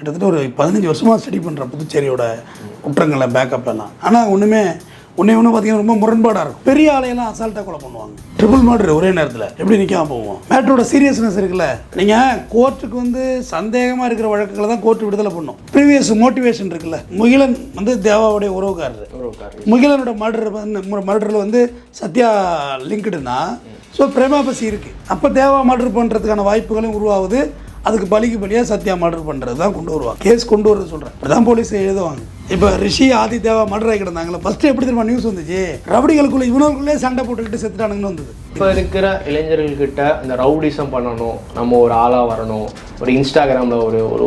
கிட்டத்தட்ட ஒரு 15 வருஷமாக ஸ்டடி பண்ணுற புதுச்சேரியோட குற்றங்களை பேக்கப் எல்லாம். ஆனால் ஒன்று பார்த்தீங்கன்னா ரொம்ப முரண்பாடாக இருக்கும். பெரிய ஆலையெல்லாம் அசால்ட்டாக கொலை பண்ணுவாங்க. ட்ரிபிள் மர்டர் ஒரே நேரத்தில் எப்படி நிற்காம போவோம். மேட்டரோட சீரியஸ்னஸ் இருக்குல்ல. நீங்கள் கோர்ட்டுக்கு வந்து சந்தேகமாக இருக்கிற வழக்குகளை தான் கோர்ட்டு விடுதலை பண்ணும். ப்ரீவியஸ் மோட்டிவேஷன் இருக்குல்ல. முகிலன் வந்து தேவாவுடைய உறவுக்காரர். முகிலனோட மர்டரில் வந்து சத்யா லிங்க்டுனா ஸோ பிரேமாபசி இருக்குது. அப்போ தேவா மர்டர் பண்ணுறதுக்கான வாய்ப்புகளும் உருவாகுது. அதுக்கு பலிக்கு பலியாக சத்யா மர்டர் பண்ணுறது தான் கொண்டு வருவாங்க. கேஸ் கொண்டு வரது சொல்கிறேன். அதுதான் போலீஸ் எழுதுவாங்க. இப்போ ரிஷி ஆதி தேவா மர்டர் ஆகி கிடந்தாங்களா, ஃபஸ்ட்டு எப்படி தெரியுமா நியூஸ் வந்துச்சு, ரவுடிகளுக்குள்ளே இவனுக்குள்ளே சண்டை போட்டுக்கிட்டு செத்துட்டானுங்கன்னு வந்தது. இப்போ இருக்கிற இளைஞர்கள்கிட்ட இந்த ரவுடிசம் பண்ணணும், நம்ம ஒரு ஆளாக வரணும், ஒரு இன்ஸ்டாகிராமில்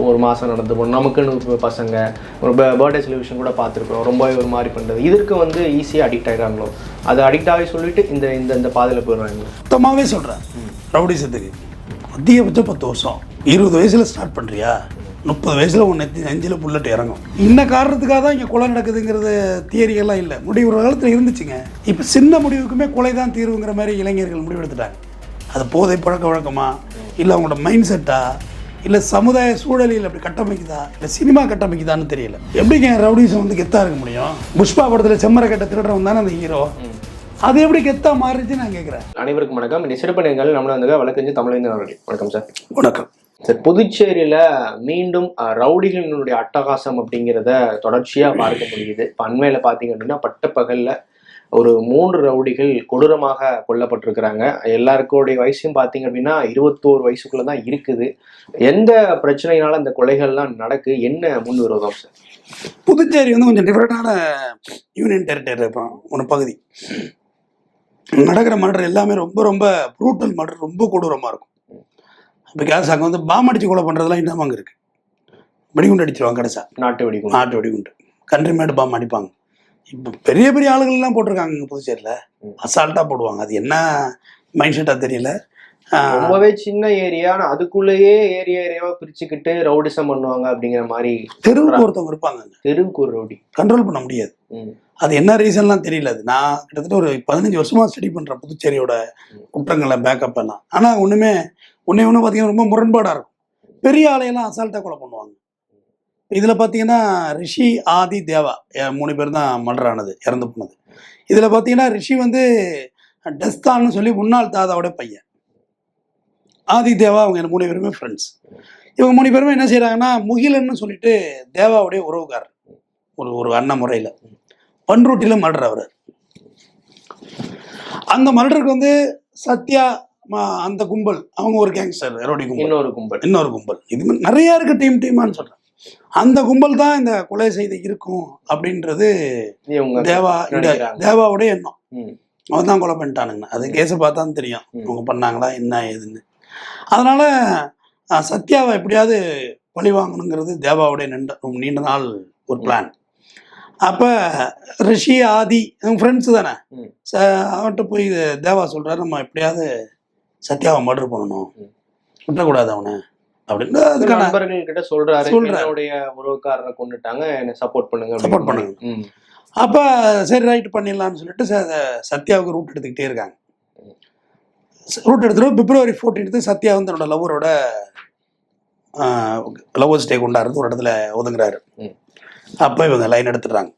ஒரு மாதம் நடந்து போகணும், நமக்குன்னு பசங்க ஒரு பர்த்டே செலிப்ரேஷன் கூட பார்த்துருக்கோம், ரொம்பவே ஒரு மாதிரி பண்ணுறது, இதற்கு வந்து ஈஸியாக அடிக்ட் ஆகிடுறாங்களோ, அது அடிக்ட் ஆகி சொல்லிட்டு இந்த பாதையில் போயிடுறாங்க. மொத்தமாகவே சொல்கிறேன். ரவுடிசத்துக்கு அதிகபட்சம் 10 வருஷம். 20 வயசில் ஸ்டார்ட் பண்ணுறியா, 30 வயசில் உன் நெஞ்சில் புல்லட் இறங்கும். இந்த காரணத்துக்காக தான் இங்கே கொலை நடக்குதுங்கிறது தியரியெல்லாம் இல்லை. முடிவு ஒரு காலத்தில் இருந்துச்சுங்க. இப்போ சின்ன முடிவுக்குமே கொலை தான் தீர்வுங்கிற மாதிரி இளைஞர்கள் முடிவெடுத்துட்டாங்க. அது போதை பழக்க வழக்கமா, இல்லை அவங்களோட மைண்ட் செட்டா, இல்லை சமுதாய சூழலில் அப்படி கட்டமைக்குதா, இல்லை சினிமா கட்டமைக்குதான்னு தெரியல. எப்படிங்க ரவுடிசம் வந்து கெத்தாக இருக்க முடியும்? புஷ்பா படத்தில் செம்மரை கட்ட திருடுறவன் தானே அந்த ஹீரோ. அது எப்படி கெத்தா மாறிச்சு நான் கேட்குறேன். அனைவருக்கும் வணக்கம். இந்த சிறப்பு நேர்காணல் நம்மள வந்து வழக்கறிஞர் தமிழேந்தன் அவர்கள். வணக்கம் சார். வணக்கம் சார். புதுச்சேரியில மீண்டும் ரவுடிகளினுடைய அட்டகாசம் அப்படிங்கிறத தொடர்ச்சியா பார்க்க முடியுது. இப்போ அண்மையில பார்த்தீங்க அப்படின்னா பட்டப்பகல்ல ஒரு 3 ரவுடிகள் கொடூரமாக கொல்லப்பட்டிருக்கிறாங்க. எல்லாருக்கோடைய வயசும் பார்த்தீங்க அப்படின்னா 21 வயசுக்குள்ள தான் இருக்குது. எந்த பிரச்சனையினால இந்த கொலைகள்லாம் நடக்கு, என்ன முன் விரோதம் சார்? புதுச்சேரி வந்து கொஞ்சம் டிஃப்ரெண்டான யூனியன் டெரிட்டரி இருப்பான் ஒரு பகுதி. நடக்கிற மர்டர் எல்லாமே ரொம்ப ரொம்ப ப்ரூட்டல் மர்டர், ரொம்ப கொடூரமாக இருக்கும். பிகாஸ் அங்கே வந்து பாம் அடித்து கொலை பண்ணுறதுலாம் இன்னும் அங்கே இருக்குது. வெடிகுண்டு அடிச்சிருவாங்க கடைசா. நாட்டு வெடிகுண்டு கண்ட்ரிமேடு பாம் அடிப்பாங்க. இப்போ பெரிய பெரிய ஆளுகள்லாம் போட்டிருக்காங்க இங்கே புதுச்சேரியில். அசால்ட்டாக போடுவாங்க. அது என்ன மைண்ட் செட்டாக தெரியல. ரொம்பவே சின்ன ஏரியா, அதுக்குள்ளேயே ஏரியாவா பிரிச்சுக்கிட்டு ரவுடிசம் பண்ணுவாங்க அப்படிங்கிற மாதிரி. தெருவுக்கு ஒருத்தவங்க இருப்பாங்க. தெருவுக்கு ஒரு ரவுடி கண்ட்ரோல் பண்ண முடியாது. அது என்ன ரீசன்லாம் தெரியல. அது நான் கிட்டத்தட்ட ஒரு 15 வருஷமாக ஸ்டடி பண்ணுறேன் புதுச்சேரியோட குற்றங்களை பேக்கப் எல்லாம். ஆனால் ஒன்று பார்த்தீங்கன்னா ரொம்ப முரண்பாடாக இருக்கும். பெரிய ஆலையெல்லாம் அசால்ட்டாக கொலை பண்ணுவாங்க. இதில் பார்த்தீங்கன்னா ரிஷி ஆதி தேவா 3 பேர் தான் மர்டர் ஆனது, இறந்து போனது. இதில் பார்த்தீங்கன்னா ரிஷி வந்து டஸ்தான்னு சொல்லி முன்னாள் தாதாவோட பையன். ஆதி தேவா அவங்க 3 பேருமே ஃப்ரெண்ட்ஸ். இவங்க 3 பேருமே என்ன செய்கிறாங்கன்னா, முகிலன்னு சொல்லிட்டு தேவாவுடைய உறவுக்காரர், ஒரு அண்ணன் முறையில் பன்ருட்டியில் மர்டர் ஆகிறார். அந்த மர்டருக்கு வந்து சத்யா அந்த கும்பல், அவங்க ஒரு கேங்ஸ்டர் ரவுடி கும்பல், இன்னொரு கும்பல், இது நிறையா இருக்குது, டீமான்னு சொல்கிறேன். அந்த கும்பல் தான் இந்த கொலை செய்து இருக்கும் அப்படின்றது தேவாவுடைய எண்ணம். அவன் தான் கொலை பண்ணிட்டானுங்க. அது கேஸை பார்த்தா தெரியும் அவங்க பண்ணாங்களா என்ன ஏதுன்னு. அதனால சத்யாவை எப்படியாவது பழி வாங்கணுங்கிறது தேவாவுடைய நீண்ட நாள் ஒரு பிளான். அப்போ ரிஷி ஆதி அவங்க ஃப்ரெண்ட்ஸு தானே. அவன்கிட்ட போய் தேவா சொல்கிறாரு, நம்ம எப்படியாவது சத்யாவை மர்டர் பண்ணணும், விட்டக்கூடாது அவனை அப்படின்னு. அதுக்கான நண்பர்கள்கிட்ட சொல்கிறாரு, உறவுக்காரரை கொண்டுட்டாங்க, என்னை சப்போர்ட் பண்ணுங்க. அப்போ சரி ரைட் பண்ணிடலான்னு சொல்லிட்டு சத்யாவுக்கு ரூட் எடுத்துக்கிட்டே இருக்காங்க. ரூட் எடுத்துகிட்டு February 14 சத்யா வந்து தன்னோட லவ்வரோட லவ்வர்ஸ் டே கொண்டாடுறது ஒரு இடத்துல ஒதுங்குறாரு. அப்போ இவங்க லைன் எடுத்துடுறாங்க.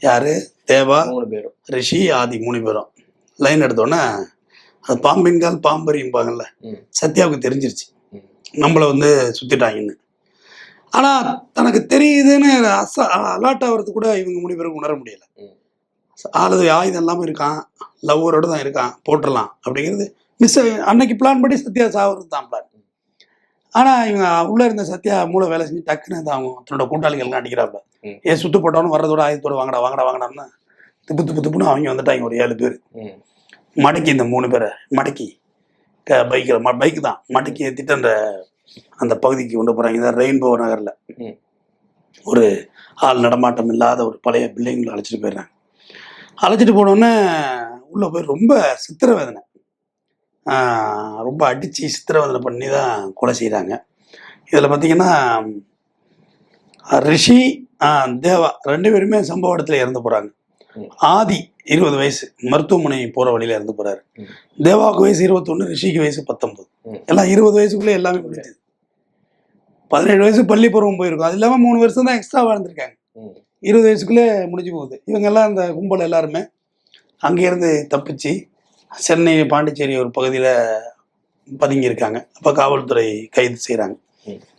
யார்? தேவா, ரிஷி, ஆதி 3 பேரும் லைன் எடுத்தோன்னே அது பாம்பின்கால் பாம்பரியும்பாங்கல்ல. சத்யாவுக்கு தெரிஞ்சிருச்சு நம்மளை வந்து சுற்றிட்டாங்கன்னு. ஆனால் தனக்கு தெரியுதுன்னு அலர்ட் ஆகிறது கூட இவங்க 3 பேருக்கு உணர முடியலை. ஆயுதம் இல்லாமல் இருக்கான், லவ்வரோட தான் இருக்கான், போட்டுடலாம் அப்படிங்கிறது அன்னைக்கு பிளான் படி சத்யா சாவது தான் பிளான். ஆனால் இவங்க உள்ளே இருந்த சத்யா மூளை வேலை செஞ்சு டக்குன்னு தான் அவங்க தன்னோட கூட்டாளிகள்லாம் அடிக்கிறாப்புல. ஏன் சுட்டு போட்டவனு வர்றதோட ஆயுதத்தோட வாங்கடான்னு துப்புன்னு அவங்க வந்துட்டாங்க. ஒரு 7 பேர் மடக்கி, இந்த 3 பேரை மடக்கி பைக்கு தான் மடக்கி ஏற்றிட்டு அந்த பகுதிக்கு கொண்டு போகிறாங்க. இதான் ரெயின்போ நகரில் ஒரு ஆள் நடமாட்டம் இல்லாத ஒரு பழைய பில்டிங்கில் அழைச்சிட்டு போயிடுறாங்க. அழைச்சிட்டு போனோடனே உள்ளே போய் ரொம்ப சித்திரவேதனை, ரொம்ப அடித்து சித்திரவதனை பண்ணி தான் கொலை செய்கிறாங்க. இதில் பார்த்தீங்கன்னா ரிஷி தேவா 2 பேருமே சம்பவ இடத்துல இறந்து போகிறாங்க. ஆதி 20 வயசு மருத்துவமனை போகிற வழியில் இறந்து போகிறாரு. தேவாவுக்கு வயசு 21, ரிஷிக்கு வயசு 19. எல்லாம் 20 வயசுக்குள்ளே எல்லாமே முடிஞ்சது. 17 வயசு பள்ளி பருவம் போயிருக்கும். அது இல்லாமல் 3 வருஷம் தான் எக்ஸ்ட்ரா வாழ்ந்துருக்காங்க. 20 வயசுக்குள்ளே முடிஞ்சு போகுது. இவங்கெல்லாம் அந்த கும்பல் எல்லாருமே அங்கேருந்து தப்பிச்சு சென்னை பாண்டிச்சேரி ஒரு பகுதியில் பதுங்கியிருக்காங்க. அப்போ காவல்துறை கைது செய்கிறாங்க.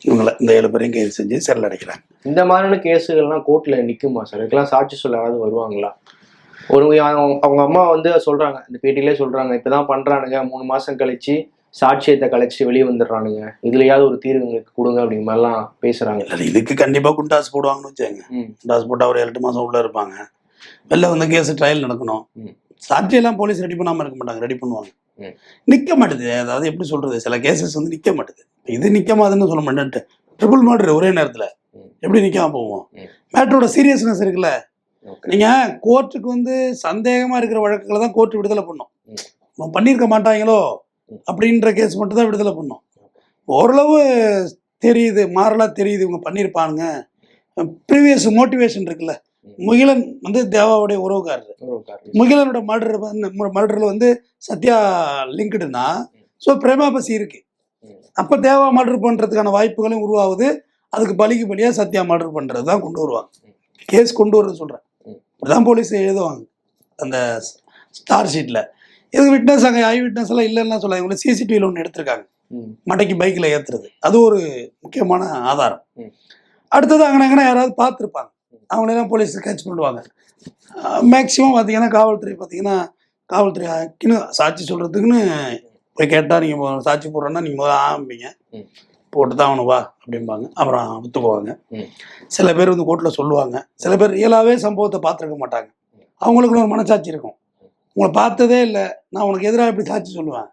இவங்களை இந்த 7 பேரையும் கைது செஞ்சு சிறையில் அடைக்கிறாங்க. இந்த மாதிரியான கேஸுகள்லாம் கோர்ட்டில் நிற்குமா சார்? இதுக்கெல்லாம் சாட்சி சொல்ல யாராவது வருவாங்களா? அவங்க அம்மா வந்து சொல்கிறாங்க, இந்த பேட்டியிலே சொல்கிறாங்க, இப்போ தான் பண்ணுறானுங்க, 3 மாதம் கழிச்சு சாட்சியத்தை கழிச்சு வெளியே வந்துடுறானுங்க, இதுலையாவது ஒரு தீர்வு எங்களுக்கு கொடுங்க அப்படிங்கிற மாதிரிலாம் பேசுகிறாங்க. இல்லை, இதுக்கு கண்டிப்பாக குண்டாஸ் போடுவாங்கன்னு வச்சுங்க. குண்டாஸ் போட்டால் ஒரு 7-8 மாதம் உள்ளே இருப்பாங்க. வெளில வந்து கேஸ் ட்ரையல் நடக்கணும். சாட்சியெல்லாம் போலீஸ் ரெடி பண்ணாமல் இருக்க மாட்டாங்க, ரெடி பண்ணுவாங்க. நிற்க மாட்டுது. அதாவது எப்படி சொல்கிறது, சில கேசஸ் வந்து நிற்க மாட்டுது. இது நிற்க மாதுன்னு சொல்ல மாட்டேன்ட்டு ட்ரிபிள் மர்டர் ஒரே நேரத்தில் எப்படி நிற்காம போவோம்? மேட்டரோட சீரியஸ்னஸ் இருக்குல்ல. நீங்கள் கோர்ட்டுக்கு வந்து சந்தேகமாக இருக்கிற வழக்குகளை தான் கோர்ட்டு விடுதலை பண்ணும். பண்ணியிருக்க மாட்டாங்களோ அப்படின்ற கேஸ் மட்டும் தான் விடுதலை பண்ணும். ஓரளவு தெரியுது, மாறலாக தெரியுது இவங்க பண்ணியிருப்பானுங்க. ப்ரீவியஸ் மோட்டிவேஷன் இருக்குல்ல. முகிலன் வந்து தேவாவுடைய உறவுக்காரர். முகிலனோட மர்டரில் வந்து சத்யா லிங்க்டுனா ஸோ பிரேமாபசி இருக்கு. அப்போ தேவா மர்டர் பண்ணுறதுக்கான வாய்ப்புகளும் உருவாகுது. அதுக்கு பலிக்கு பலியாக சத்யா மர்டர் பண்ணுறது தான் கொண்டு வருவாங்க. கேஸ் கொண்டு வரது சொல்கிறேன். இப்படிதான் போலீஸ் எழுதுவாங்க அந்த ஸ்டார் ஷீட்டில். இதுக்கு விட்னஸ் அங்கே ஐ விட்னஸ் எல்லாம் இல்லைன்னா சொல்லாங்க. இவங்க சிசிடிவியில் ஒன்று எடுத்திருக்காங்க, மட்டைக்கு பைக்கில் ஏற்றுறது. அது ஒரு முக்கியமான ஆதாரம். அடுத்தது அங்கே யாராவது பார்த்துருப்பாங்க, அவங்களெல்லாம் போலீஸ் கேட்ச் பண்ணுவாங்க. மேக்சிமம் பார்த்தீங்கன்னா காவல்துறை காவல்துறைக்குன்னு சாட்சி சொல்கிறதுக்குன்னு போய் கேட்டால் நீங்கள் சாட்சி போடுறோன்னா நீங்கள் முதல்ல ஆரம்பிங்க, போட்டு தான் அவனு வா அப்படிம்பாங்க. அப்புறம் ஒத்துக்குவாங்க. சில பேர் வந்து கோர்ட்டில் சொல்லுவாங்க. சில பேர் ரியலாகவே சம்பவத்தை பார்த்துருக்க மாட்டாங்க. அவங்களுக்குள்ள ஒரு மனசாட்சி இருக்கும். உங்களை பார்த்ததே இல்லை, நான் உனக்கு எதிராக எப்படி சாட்சி சொல்லுவேன்,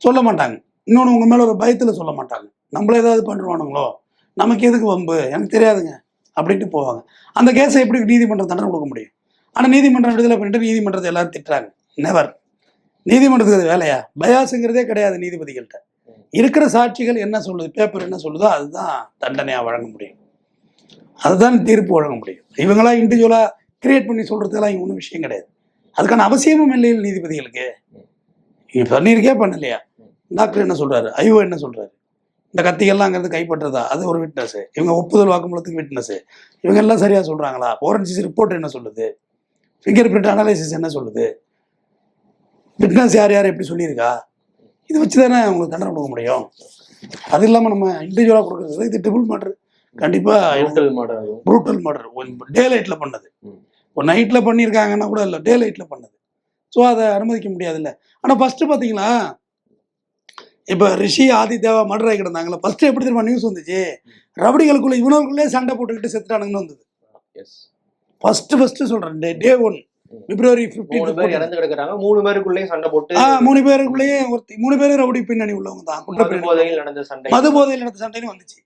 சொல்ல மாட்டாங்க. இன்னொன்று உங்கள் மேலே ஒரு பயத்தில் சொல்ல மாட்டாங்க. நம்மள ஏதாவது பண்ணுவானுங்களோ, நமக்கு எதுக்கு வம்பு, எனக்கு தெரியாதுங்க அப்படின்ட்டு போவாங்க. அந்த கேஸை எப்படி நீதிமன்றம் தண்டனை கொடுக்க முடியும்? ஆனால் நீதிமன்றம் விடுதலை பண்ணிட்டு நீதிமன்றத்தை எல்லாரும் திட்டுறாங்க. நெவர். நீதிமன்றத்துக்கு வேலையா? பயாஸுங்கிறதே கிடையாது நீதிபதிகள்கிட்ட. இருக்கிற சாட்சிகள் என்ன சொல்லுது, பேப்பர் என்ன சொல்லுதோ அதுதான் தண்டனையாக வழங்க முடியும், அதுதான் தீர்ப்பு வழங்க முடியும். இவங்களா இண்டிவிஜுவலாக கிரியேட் பண்ணி சொல்கிறதுக்கெல்லாம் இங்கே ஒன்றும் விஷயம் கிடையாது. அதுக்கான அவசியமும் இல்லை நீதிபதிகளுக்கு. நீங்கள் பண்ணியிருக்கே பண்ணலையா? டாக்டர் என்ன சொல்கிறாரு, ஐஓ என்ன சொல்கிறாரு, இந்த கத்திகள்லாம் அங்கேருந்து கைப்பற்றதா, அது ஒரு விட்னஸு. இவங்க ஒப்புதல் வாக்குமூலத்துக்கு விட்னஸு. இவங்க எல்லாம் சரியாக சொல்கிறாங்களா? ஃபோரன்சிக் ரிப்போர்ட் என்ன சொல்லுது, ஃபிங்கர் பிரிண்ட் அனாலிசிஸ் என்ன சொல்லுது, விட்னஸ் யார் யார் எப்படி சொல்லியிருக்கா, இதை வச்சு தானே அவங்களுக்கு தண்டனை கொடுக்க முடியும். அது இல்லாமல் நம்ம இண்டிவிஜுவலாக கொடுக்குறது இது ட்ரிபிள் மர்டர். கண்டிப்பாக ப்ரூட்டல் மர்டர். டே லைட்டில் பண்ணது, ஒரு நைட்டில் பண்ணியிருக்காங்கன்னா கூட இல்லை, டே லைட்டில் பண்ணது. ஸோ அதை அனுமதிக்க முடியாதுல்ல. ஆனால் ஃபஸ்ட்டு பார்த்தீங்களா, இப்போ ரிஷி ஆதி தேவா மர்டர் ஆகி கிடந்தாங்களா, ஃபஸ்ட்டு எப்படி தெரியுமா நியூஸ் வந்துச்சு, ரவுடிகளுக்குள்ளே இவனுக்குள்ளே சண்டை போட்டுக்கிட்டு செத்துட்டானுங்கன்னு வந்தது. ஃபஸ்ட்டு சொல்கிறேன், டே 1 February 15 3 பேர் இறந்து கிடக்குறாங்க. 3 பேருக்குள்ளேயே சண்டை போட்டு 3 பேருக்குள்ளேயே 3 பேரும் ரவுடி பின்னணி உள்ளவங்க தான். மது போதையில் நடந்த சண்டைன்னு வந்துச்சு.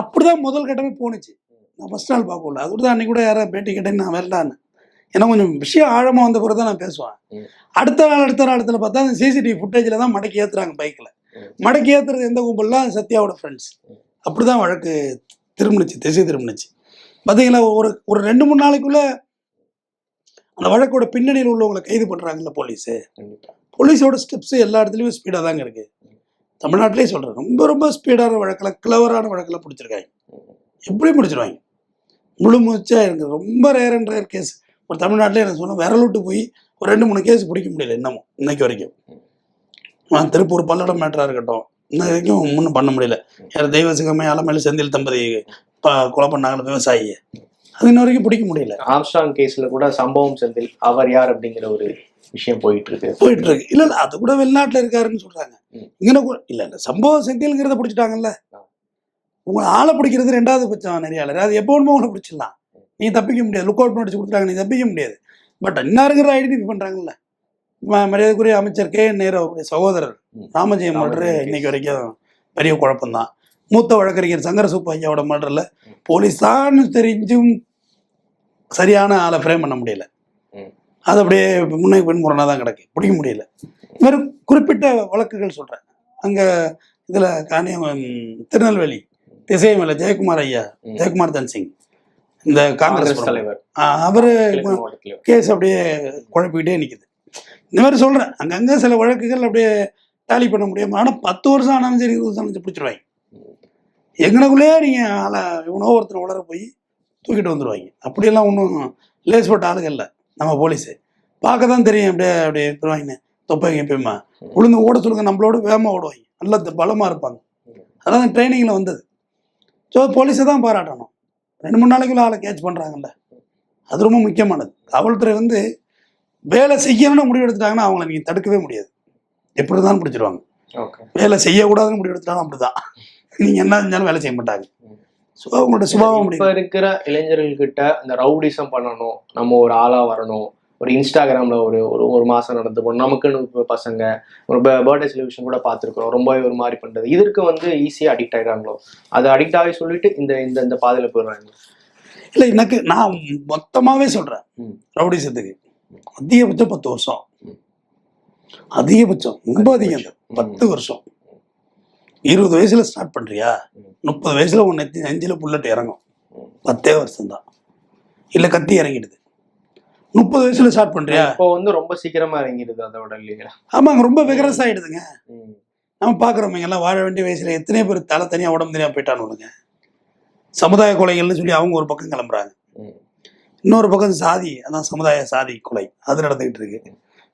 அப்படிதான் முதல் கட்டமே போணுச்சு. நான் ஃபர்ஸ்ட் நாள் பார்க்கல, அது கூட தான் அன்னைக்கு கூட யாராவது பேட்டி கேட்டேன்னு நான் வரலான்னு. ஏன்னா கொஞ்சம் விஷயம் ஆழமாக வந்த பிறகு தான் நான் பேசுவேன். அடுத்த நாள் பார்த்தா அந்த சிசிடிவி ஃபுட்டேஜில் தான் மடக்கி ஏற்றுறாங்க பைக்கில். மடக்கி ஏற்றுறது எந்த கும்பல்லாம், சத்யாவோட ஃப்ரெண்ட்ஸ். அப்படி தான் வழக்கு திசை திரும்பினுச்சு. பார்த்தீங்களா, ஒரு 2-3 நாளைக்குள்ளே அந்த வழக்கோட பின்னணியில் உள்ளவங்களை கைது பண்ணுறாங்கல்ல போலீஸு. போலீஸோட ஸ்டெப்ஸு எல்லா இடத்துலையும் ஸ்பீடாக தாங்க இருக்குது. தமிழ்நாட்டிலே சொல்கிறேன், ரொம்ப ஸ்பீடான வழக்கில், கிளவரான வழக்கில் பிடிச்சிருக்காங்க. எப்படி பிடிச்சிருவாங்க, முழு மூச்சாக இருக்குது. ரொம்ப ரேர் கேஸ் ஒரு தமிழ்நாட்டிலே எனக்கு சொன்னால் விரலுட்டு போய் ஒரு 2-3 கேஸ் பிடிக்க முடியல இன்னமும், இன்னைக்கு வரைக்கும். திருப்பூர் பல்லடம் மேட்டராக இருக்கட்டும், இன்ன வரைக்கும் ஒன்றும் பண்ண முடியல. யார் தெய்வ சிகமை அலமேலு செந்தில் தம்பதி கொலை பண்ணாங்கன்னு விவசாயியை, அது இன்ன வரைக்கும் பிடிக்க முடியல. ஆம்ஸ்ட்ராங் கேஸ்ல கூட சம்பவம் செந்தில் அவர் யார் அப்படிங்கிற ஒரு விஷயம் போயிட்டு இருக்கு. இல்ல அது கூட வெளிநாட்டுல இருக்காருன்னு சொல்றாங்க. இங்கே கூட இல்ல சம்பவம் செந்தில்ங்கிறத பிடிச்சிட்டாங்கல்ல. உங்களை ஆளை பிடிக்கிறது 2வது பட்சம். நிறைய அது எப்போ ஒன்றுமோ உங்களை பிடிச்சிடலாம், நீ தப்பிக்க முடியாது. லுக் அவுட் நோட்டீஸ் கொடுத்துட்டாங்க, நீ தப்பிக்க முடியாது. பட் இன்னாருங்கிற ஐடென்டிஃபை பண்றாங்கல்ல. மரியாதைக்குரிய அமைச்சர் K.N. நேரு அவருடைய சகோதரர் ராமஜெயம் மர்டரு இன்னைக்கு வரைக்கும் பெரிய குழப்பம்தான். மூத்த வழக்கறிஞர் சங்கர சுப்பையாவோட மர்டரில் போலீஸ் தான் தெரிஞ்சும் சரியான ஆளை ஃப்ரேம் பண்ண முடியல. அது அப்படியே முன்னே பின்முறைனா தான் கிடக்கு, பிடிக்க முடியல. வெறும் குறிப்பிட்ட வழக்குகள் சொல்கிறேன். அங்கே இதில் திருநெல்வேலி திசைமலை ஜெயக்குமார் தன்சிங், இந்த காங்கிரஸ் தலைவர், அவர் கேஸ் அப்படியே குழப்பிக்கிட்டே நிற்குது. இந்த மாதிரி சொல்கிறேன், அங்கங்கே சில வழக்குகள் அப்படியே டேலி பண்ண முடியாமல். ஆனால் 10 வருஷம் ஆனாலும் சரி, 20 வருஷம் ஆனாலும் பிடிச்சிருவாங்க. எங்கனக்குள்ளேயே நீங்கள் ஆளை இவனோ ஒருத்தர் உளர போய் தூக்கிட்டு வந்துடுவாங்க. அப்படியெல்லாம் ஒன்றும் லேஸ்பட்ட ஆளுங்க இல்லை நம்ம போலீஸு. பார்க்க தான் தெரியும் அப்படியே அப்படியே இருப்பாங்க தொப்பைங்க எப்பயுமா உளுந்து ஓட சொல்லுங்க, நம்மளோட வேகமாக ஓடுவாங்க, நல்ல பலமாக இருப்பாங்க. அதெல்லாம் ட்ரைனிங்கில் வந்தது. ஸோ போலீஸை தான் பாராட்டணும். 2-3 நாளைக்குள்ள ஆளை கேட்ச் பண்ணுறாங்கல்ல, அது ரொம்ப முக்கியமானது. காவல்துறை வந்து வேலை செய்யணும்னு முடிவு எடுத்துட்டாங்கன்னா அவங்கள நீங்கள் தடுக்கவே முடியாது. எப்படி இருந்தாலும் பிடிச்சிருவாங்க. வேலை செய்யக்கூடாதுன்னு முடிவு எடுத்துட்டாலும் அப்படிதான், நீங்கள் என்ன செஞ்சாலும் வேலை செய்ய மாட்டாங்க. ஸோ அவங்களோட சுபாவம். இப்போ இருக்கிற இளைஞர்கள்கிட்ட இந்த ரவுடிசம் பண்ணணும், நம்ம ஒரு ஆளாக வரணும், ஒரு இன்ஸ்டாகிராமில் ஒரு மாதம் நடந்து போகணும், நமக்குன்னு பசங்க ஒரு பர்த்டே செலிப்ரேஷன் கூட பார்த்துருக்குறோம், ரொம்பவே ஒரு மாதிரி பண்ணுறது, இதற்கு வந்து ஈஸியாக அடிக்ட் ஆகிடுறாங்களோ, அது அடிக்ட் ஆகி சொல்லிட்டு இந்த இந்த இந்த பாதையில் போயிடுறாங்க. இல்லை, எனக்கு நான் மொத்தமாகவே சொல்கிறேன், ரவுடிசத்துக்கு அதிகபட்சம் 10 வருஷம், அதிகபட்சம் ரொம்ப அதிகம் 10 வருஷம். 20 வயசுல ஸ்டார்ட் பண்றியா, 30 வயசுல உன் நெஞ்சில புல்லட் இறங்கும். 10 வருஷம் தான். இல்ல கத்தி இறங்கிடுது. 30 வயசுல ஸ்டார்ட் பண்றியா, இப்போ வந்து ரொம்ப சீக்கிரமா இறங்கிடுது அதோட இல்லையா? ஆமாங்க, ரொம்ப விகரஸ் ஆயிடுதுங்க. நம்ம பாக்குறோம் எல்லாம் வாழ வேண்டிய வயசுல எத்தனை பேர் தலை தனியா உடம்பு தனியா போயிட்டானுங்க. சமுதாய கொலைகள்னு சொல்லி அவங்க ஒரு பக்கம் கிளம்புறாங்க, இன்னொரு பக்கம் சாதி, அதான் சமுதாய சாதி கொலை அது நடந்துகிட்டு இருக்கு.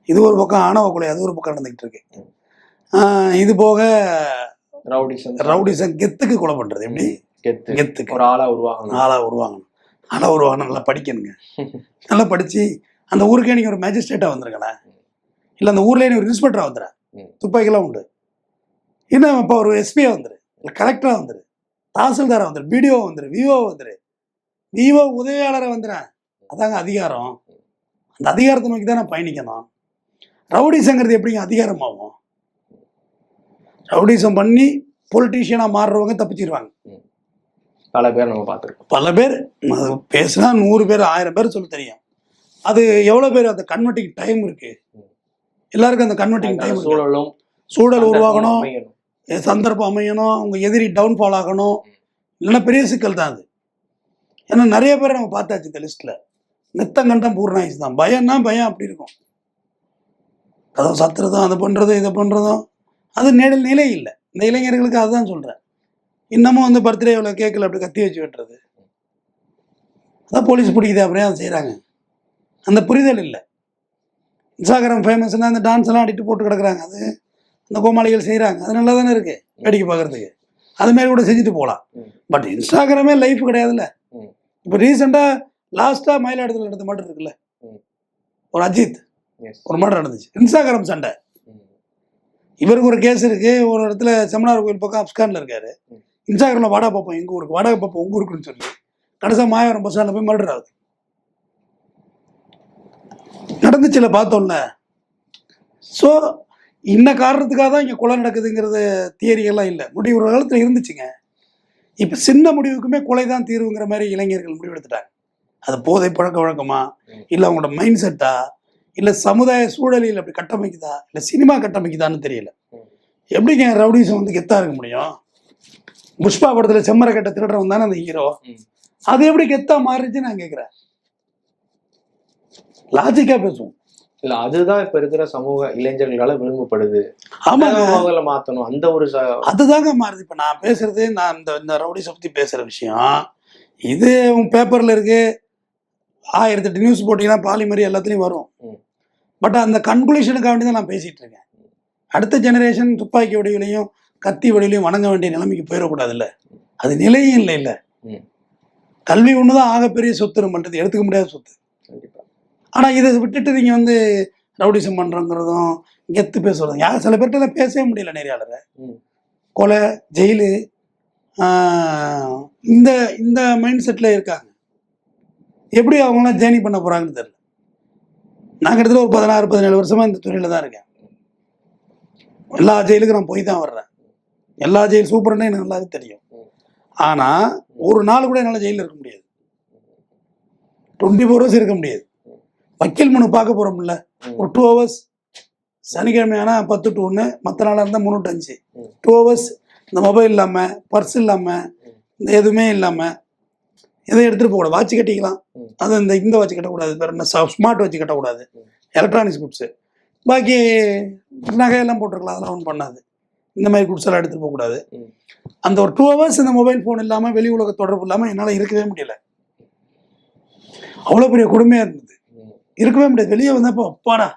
இது ஒரு பக்கம் ஆணவ கொலை அது ஒரு பக்கம் நடந்துகிட்டு இருக்கு. இது போக ரவுடிசம் கெத்துக்கு கொலை பண்றது. எப்படி கெத்துக்கு ஒரு ஆளா உருவாகணும், நல்லா படிக்கணுங்க. நல்லா படிச்சு அந்த ஊருக்கே நீங்க ஒரு மேஜிஸ்ட்ரேட்டா வந்துருங்களேன், இல்ல அந்த ஊர்ல நீ ஒரு இன்ஸ்பெக்டரா வந்துடுற, துப்பாக்கிலாம் உண்டு. இன்னும் இப்போ ஒரு எஸ்பியா வந்துரு, இல்லை கலெக்டரா வந்துரு, தாசில்தாரா வந்துரு, பிடிஓ வந்துரு, விஓ வந்துரு, விஓ உதவியாளரை வந்துடுறேன். அதாங்க அதிகாரம். அந்த அதிகாரத்தை நோக்கி தான் நான் பயணிக்கணும். ரவுடிசங்கிறது எப்படிங்க அதிகாரமாகும்? ரவுடிசம் பண்ணி பொலிட்டீஷியனா மாறுறவங்க தப்பிச்சிருவாங்க. பல பேர் நம்ம பார்த்துருக்கோம். பல பேர் பேசினா 100 பேர் 1000 பேர் சொல்ல தெரியும். அது எவ்வளோ பேர் அந்த கன்வெர்ட்டிங் டைம் இருக்கு, எல்லாருக்கும் அந்த கன்வெர்ட்டிங் டைம் சூழல் உருவாகணும், சந்தர்ப்பம் அமையணும், அவங்க எதிரி டவுன்ஃபால் ஆகணும், இல்லைன்னா பெரிய சிக்கல் தான் அது. ஏன்னா நிறைய பேரை நம்ம பார்த்தாச்சு இந்த லிஸ்ட்ல. நித்தங்கண்டம் பூர்ணாயிஸ் தான். பயம்னா பயம் அப்படி இருக்கும், கதவு சத்துறதும் அது பண்ணுறதும் இதை பண்ணுறதும் அது நிலை இல்லை. இந்த இளைஞர்களுக்கு அதுதான் சொல்கிறேன். இன்னமும் வந்து பர்த்டே எவ்வளோ கேட்கல அப்படி கத்தி வச்சு வெட்டுறது, அதான் போலீஸ் பிடிக்குது, அப்படியே அதை செய்கிறாங்க. அந்த புரிதல் இல்லை. இன்ஸ்டாகிராம் ஃபேமஸ்னா அந்த டான்ஸ் எல்லாம் அடிட்டு போட்டு கிடக்குறாங்க, அது அந்த கோமாளிகள் செய்கிறாங்க, அது நல்லா தானே இருக்குது வேடிக்கை பார்க்குறதுக்கு, அதுமாரி கூட செஞ்சுட்டு போகலாம். பட் இன்ஸ்டாகிராமே லைஃப் கிடையாதுல்ல. இப்போ ரீசெண்டாக லாஸ்ட்டாக மயிலாடுதுறையில் நடந்த மர்டர் இருக்குல்ல, ஒரு அஜித் ஒரு மர்டர் நடந்துச்சு, இன்ஸ்டாகிராம் சண்டை. இவருக்கு ஒரு கேஸ் இருக்கு, ஒரு இடத்துல செம்மனார் கோயில் பக்கம் அப்ஸ்கான்ல இருக்காரு, இன்ஸ்டாகிராம்ல வாடா பார்ப்போம் எங்க ஊருக்கு, வாடகை பார்ப்போம் உங்க ஊருக்குன்னு சொல்லி கடைசியாக மாயவரம் பஸ் ஸ்டாண்ட்ல போய் மர்டர் ஆகுது. நடந்துச்சுல பார்த்தோம்ல. ஸோ இன்ன காரணத்துக்காக தான் இங்கே கொலை நடக்குதுங்கிறது தியரியெல்லாம் இல்லை. முடிவு ஒரு காலத்தில் இருந்துச்சுங்க. இப்போ சின்ன முடிவுக்குமே கொலை தான் தீர்வுங்கிற மாதிரி இளைஞர்கள் முடிவெடுத்துட்டாங்க. அது போதை பழக்க வழக்கமா, இல்லை அவங்களோட மைண்ட் செட்டா, இல்லை சமுதாய சூழலில் அப்படி கட்டமைக்குதா, இல்லை சினிமா கட்டமைக்குதான்னு தெரியல. எப்படிங்க ரவுடிசம் வந்து கெத்தா இருக்க முடியும்? புஷ்பா படத்தில் செம்மரை கட்ட திருடுறவன் தானே அந்த ஹீரோ, அது எப்படி கெத்தா மாறிச்சுன்னு நான் கேட்குறேன். லாஜிக்கா பேசுவோம். இல்ல அதுதான் இப்ப இருக்கிற சமூக இளைஞர்களால விரும்பப்படுது. ஆமாங்க, மாத்தணும் அந்த ஒரு அதுதாங்க மாறுது. இப்ப நான் பேசுறது, நான் இந்த ரவுடிசம் பத்தி பேசுற விஷயம் இது உன் பேப்பர்ல இருக்கு, 1008 நியூஸ் போட்டீங்கன்னா பாலிமரி எல்லாத்துலயும் வரும். பட் அந்த கன்க்ளூஷனுக்காக வேண்டி தான் நான் பேசிட்டு இருக்கேன். அடுத்த ஜெனரேஷன் துப்பாக்கி வடிவிலையும் கத்தி வடிவிலையும் வணங்க வேண்டிய நிலைமைக்கு போயிடக்கூடாதுல்ல. அது நிலையும் இல்லை. இல்லை, கல்வி ஒண்ணுதான் ஆகப்பெரிய சொத்து, நம்மள்ட்ட எடுத்துக்க முடியாத சொத்து. ஆனால் இதை விட்டுட்டு நீங்கள் வந்து ரவுடிசம் பண்ணுறோங்கிறதும் கெத்து பேசுறதும், யார் சில பேர்கிட்ட பேசவே முடியல. நிறையாளர் கொலை, ஜெயிலு, இந்த இந்த மைண்ட் செட்டில் இருக்காங்க. எப்படி அவங்களாம் ஜேர்னி பண்ண போகிறாங்கன்னு தெரியல. நான் கிட்டத்தட்ட ஒரு 16-17 வருஷமாக இந்த துறையில் தான் இருக்கேன். எல்லா ஜெயிலுக்கும் நான் போய் தான் வர்றேன். எல்லா ஜெயில் சூப்பர்னே எனக்கு நல்லாவே தெரியும். ஆனால் ஒரு நாள் கூட என்னால் ஜெயிலில் இருக்க முடியாது, 24 hours இருக்க முடியாது. வக்கீல் மனு பார்க்க போகிறோம்ல, ஒரு 2 hours, சனிக்கிழமை ஆனால் 10 to 1, மற்ற நாளாக இருந்தால் 3 to 5, 2 hours இந்த மொபைல் இல்லாமல், பர்ஸ் இல்லாமல், இந்த எதுவுமே இல்லாமல், எதை எடுத்துகிட்டு போகக்கூடாது. வாட்ச் கட்டிக்கலாம், அது இந்த வாட்ச் கட்டக்கூடாது, வேறு என்ன ஸ்மார்ட் வாட்ச் கட்டக்கூடாது, எலக்ட்ரானிக்ஸ் குட்ஸு, பாக்கி நகையெல்லாம் போட்டிருக்கலாம், அதெல்லாம் ஒன்றும் பண்ணாது. இந்த மாதிரி குட்ஸெல்லாம் எடுத்துகிட்டு போகக்கூடாது. அந்த ஒரு 2 hours இந்த மொபைல் ஃபோன் இல்லாமல் வெளி உலக தொடர்பு இல்லாமல் என்னால் இருக்கவே முடியல. அவ்வளோ பெரிய கொடுமையாக இருந்தது. இருக்கவே முடியாது. வெளியே வந்தப்போ அப்பாடா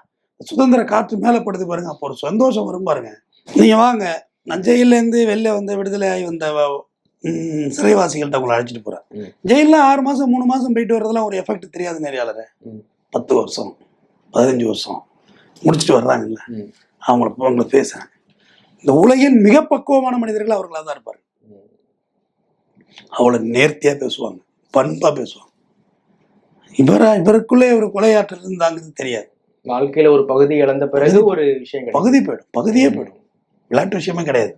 சுதந்திர காற்று மேலே படுது பாருங்க, அப்போ ஒரு சந்தோஷம் வரும் பாருங்க. நீங்கள் வாங்க, நான் ஜெயிலேருந்து வெளில வந்த விடுதலை ஆகி வந்த சிறைவாசிகள்கிட்ட உங்களை அழைச்சிட்டு போகிறேன். ஜெயிலில் 6 மாதம் 3 மாதம் போயிட்டு வரதெல்லாம் ஒரு எஃபெக்ட் தெரியாது நெறியாளரை. 10 வருஷம் 15 வருஷம் முடிச்சுட்டு வர்றாங்கல்ல, அவங்கள பேசுகிறேன். இந்த உலகின் மிக பக்குவமான மனிதர்கள் அவர்களாக தான் இருப்பார். அவ்வளோ நேர்த்தியாக பேசுவாங்க, பண்பாக பேசுவாங்க. இவருக்குள்ளே ஒரு கொலையாற்றல் இருந்தாங்கிறது தெரியாது. வாழ்க்கையில ஒரு பகுதி இழந்த பிறகு ஒரு விஷயம் பகுதியே போயிடும். விளையாட்டு விஷயமே கிடையாது.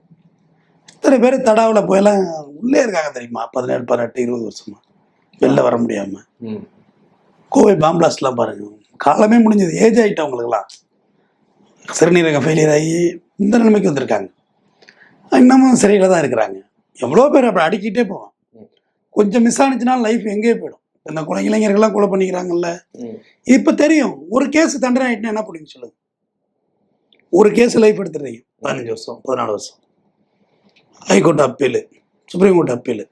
இத்தனை பேர் தடாவில் போயெல்லாம் உள்ளே இருக்காங்க தெரியுமா, 17 18 20 வருஷமா வெளில வர முடியாம. கோவை பாம்பிளாஸ்ட்லாம் பாருங்க, காலமே முடிஞ்சது, ஏஜ் ஆகிட்டு அவங்களுக்குலாம் சிறுநீரக ஃபெயிலியர் ஆகி இந்த நிலைமைக்கு வந்திருக்காங்க. இன்னமும் சிறையில் தான் இருக்கிறாங்க. எவ்வளோ பேர் அப்படி அடிக்கிட்டே போவான். கொஞ்சம் மிஸ் ஆனிச்சுன்னா லைஃப் எங்கேயே போயிடும். இந்த இளைஞர்கள்லாம் கொலை பண்ணிக்கிறாங்கல்ல, இப்போ தெரியும். ஒரு கேஸ் தண்டனை ஆகிட்டுனா என்ன பிடிக்கும் சொல்லுங்க? ஒரு கேஸ் லைஃப் எடுத்துடுறீங்க, 15 வருஷம் 14 வருஷம். High court appeal, supreme court appeal,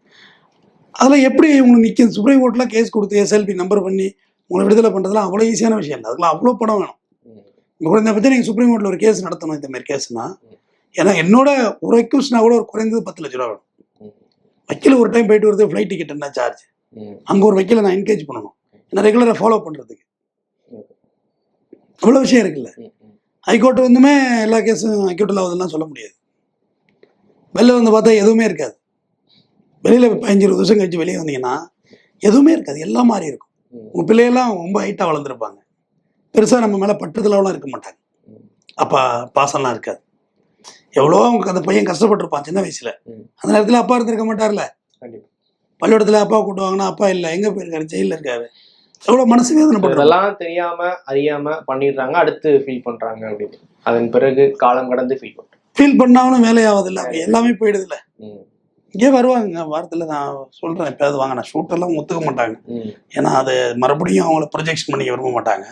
அதில் எப்படி உங்களுக்கு நிற்கும்? சுப்ரீம் கோர்ட்டில் கேஸ் கொடுத்து SLP நம்பர் பண்ணி உங்களை விடுதலை பண்ணுறதுலாம் அவ்வளோ ஈஸியான விஷயம் இல்லை. அதுக்கெல்லாம் அவ்வளோ படம் வேணும். இப்போ கூட இதை பற்றி நீங்கள் சுப்ரீம் கோர்ட்டில் ஒரு கேஸ் நடத்தணும், இந்த மாதிரி கேஸ்னா, ஏன்னா என்னோட ஒரு ரெக்வஸ்ட்னா கூட ஒரு குறைந்தது 10 லட்ச ரூபா வேணும். வக்கீல் ஒரு டைம் போயிட்டு வருது, ஃப்ளைட் டிக்கெட் என்ன சார்ஜ், அங்கே ஒரு வக்கீலை நான் என்கேஜ் பண்ணணும், என்ன ரெகுலராக ஃபாலோ பண்ணுறதுக்கு. அவ்வளோ விஷயம் இருக்குல்ல. ஹைகோர்ட் வந்துமே எல்லா கேஸும் ஹைகோர்ட்டில் ஆகுதுலாம் சொல்ல முடியாது. வெளில வந்து பார்த்தா எதுவுமே இருக்காது. வெளியில் 15-20 வருஷம் கழிச்சு வெளியே வந்தீங்கன்னா எதுவுமே இருக்காது, எல்லாம் மாறி இருக்கும். உங்கள் பிள்ளையெல்லாம் ரொம்ப ஹைட்டாக வளர்ந்துருப்பாங்க, பெருசாக நம்ம மேலே பட்டுதலாவெலாம் இருக்க மாட்டாங்க, அப்பா பாசம்லாம் இருக்காது. எவ்வளோ அவங்க அந்த பையன் கஷ்டப்பட்டுருப்பான் சின்ன வயசில். அந்த நேரத்தில் அப்பா இருந்திருக்க மாட்டார்ல. பள்ளிக்கூடத்தில் அப்பா கூட்டுவாங்கன்னா அப்பா இல்லை, எங்கே போயிருக்காரு, ஜெயிலில் இருக்காரு. எவ்வளோ மனசு வேதனை பண்ணுறது. இதெல்லாம் தெரியாம அறியாம பண்ணிடுறாங்க, அடுத்து ஃபீல் பண்றாங்க அப்படின்னு. அதன் பிறகு காலம் கடந்து ஃபீல் பண்ணாலும் வேலையாவது இல்லை, அப்படி எல்லாமே போயிடுது இல்லை. இங்கே வருவாங்க வாரத்தில், நான் சொல்கிறேன் எப்போயாவது வாங்க, நான் ஷூட்டெல்லாம் ஒத்துக்க மாட்டாங்க. ஏன்னா அது மறுபடியும் அவங்கள ப்ரொஜெக்ஷன் பண்ணிக்க விரும்ப மாட்டாங்க.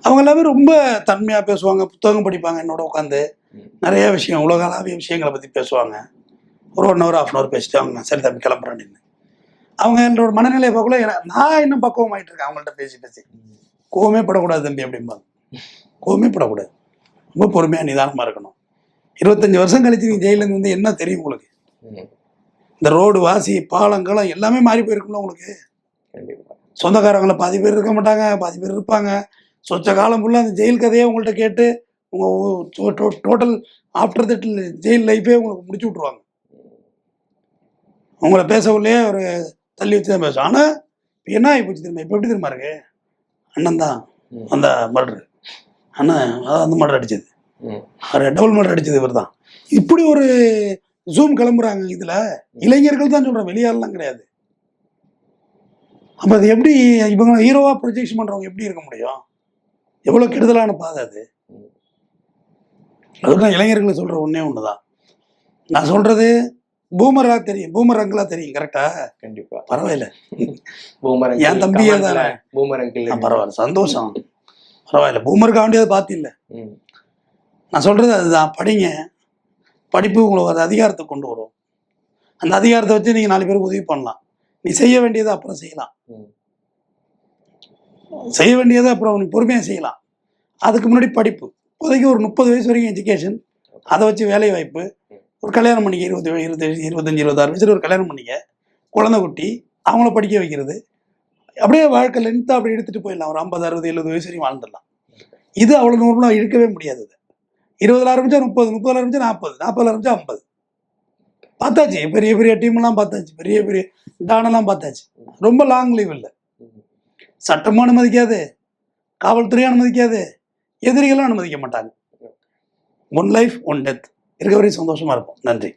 அவங்க எல்லாமே ரொம்ப தன்மையாக பேசுவாங்க, புத்தகம் படிப்பாங்க, என்னோட உட்காந்து நிறைய விஷயம் உலகளாவிய விஷயங்களை பற்றி பேசுவாங்க. ஒரு 1 hour 1/2 hour பேசிட்டு அவங்க சரி தம்பி கிளம்புறேன்னு. அவங்க என்னோட மனநிலையை பார்க்கல, நான் இன்னும் பக்குவம் ஆகிட்டு இருக்கேன் அவங்கள்ட்ட பேசி. கோவமே படக்கூடாது தம்பி அப்படிம்பாங்க. கோவமே படக்கூடாது, ரொம்ப பொறுமையாக நிதானமாக இருக்கணும். 25 வருஷம் கழிச்சு நீங்கள் ஜெயிலேருந்து வந்து என்ன தெரியும் உங்களுக்கு? இந்த ரோடு வாசி பாலங்களும் எல்லாமே மாறி போயிருக்கும்ல உங்களுக்கு. சொந்தக்காரங்களை பாதி பேர் இருக்க மாட்டாங்க, பாதி பேர் இருப்பாங்க. சொச்ச காலம் ஃபுல்லாக அந்த ஜெயில் கதையே உங்கள்கிட்ட கேட்டு உங்கள் டோட்டல் ஆஃப்டர் தட் ஜெயில் லைஃபே உங்களுக்கு முடிச்சு விட்ருவாங்க. உங்களை பேசவுள்ளே ஒரு தள்ளி வச்சு தான் பேசுவோம். ஆனால் இப்போ என்ன ஆகி போச்சு திரும்ப? இப்போ எப்படி திரும்ப இருக்கு? அண்ணன் தான் அந்த மர்டர், அண்ணன் அதான் அந்த மர்டர் அடிச்சது, டபுள் மர்டர் அடிச்சது இவர் தான். இப்படி ஒரு ஜூம் கிளம்புறாங்க. இதில் இளைஞர்கள் தான் சொல்கிறேன், வெளியாலாம் கிடையாது. அப்போ அது எப்படி இவங்க ஹீரோவாக ப்ரொஜெக்ஷன் பண்ணுறவங்க எப்படி இருக்க முடியும்? எவ்வளோ கெடுதலான பாதை அது. அதுதான் இளைஞர்களை சொல்கிற ஒன்றே ஒன்று தான். நான் சொல்கிறது பூமரா தெரியும், பூமரங்களா தெரியும், கரெக்டா? கண்டிப்பா, பரவாயில்ல. என் தம்பியே தானே பரவாயில்ல, சந்தோஷம், பரவாயில்ல. பூமருக்கு வேண்டியது பார்த்தில்ல. நான் சொல்றது அதுதான், படிங்க. படிப்பு உங்களுக்கு ஒரு அதிகாரத்தை கொண்டு வரும். அந்த அதிகாரத்தை வச்சு நீங்க 4 பேருக்கு உதவி பண்ணலாம். நீ செய்ய வேண்டியதை அப்புறம் செய்யலாம், செய்ய வேண்டியதை அப்புறம் நீ பொறுமையாக செய்யலாம். அதுக்கு முன்னாடி படிப்பு. இப்போதைக்கு ஒரு 30 வயசு வரைக்கும் எஜுகேஷன், அதை வச்சு வேலை வாய்ப்பு, ஒரு கல்யாணம் பண்ணிக்க, 25 26 வயசுல ஒரு கல்யாணம் பண்ணிக்க, குழந்தை குட்டி, அவங்கள படிக்க வைக்கிறது, அப்படியே வாழ்க்கை லென்த்தாக அப்படி எடுத்துகிட்டு போயிடலாம். ஒரு 50 60 70 வயசு வரையும் வாழ்ந்துடலாம். இது அவ்வளோ நூறுலாம் இழுக்கவே முடியாது. 20 ஆரம்பிச்சா 30, 30 ஆரம்பிச்சா 40, 40 ஆரம்பிச்சா 50. பார்த்தாச்சு, பெரிய பெரிய டீம்லாம் பார்த்தாச்சு, பெரிய பெரிய டானெல்லாம் பார்த்தாச்சு. ரொம்ப லாங் லீவ் இல்லை. சட்டமும் அனுமதிக்காது, காவல்துறையும் அனுமதிக்காது, எதிரிகளும் அனுமதிக்க மாட்டாங்க. 1 life 1 death இருக்க வரையும் சந்தோஷமா இருப்போம். நன்றி.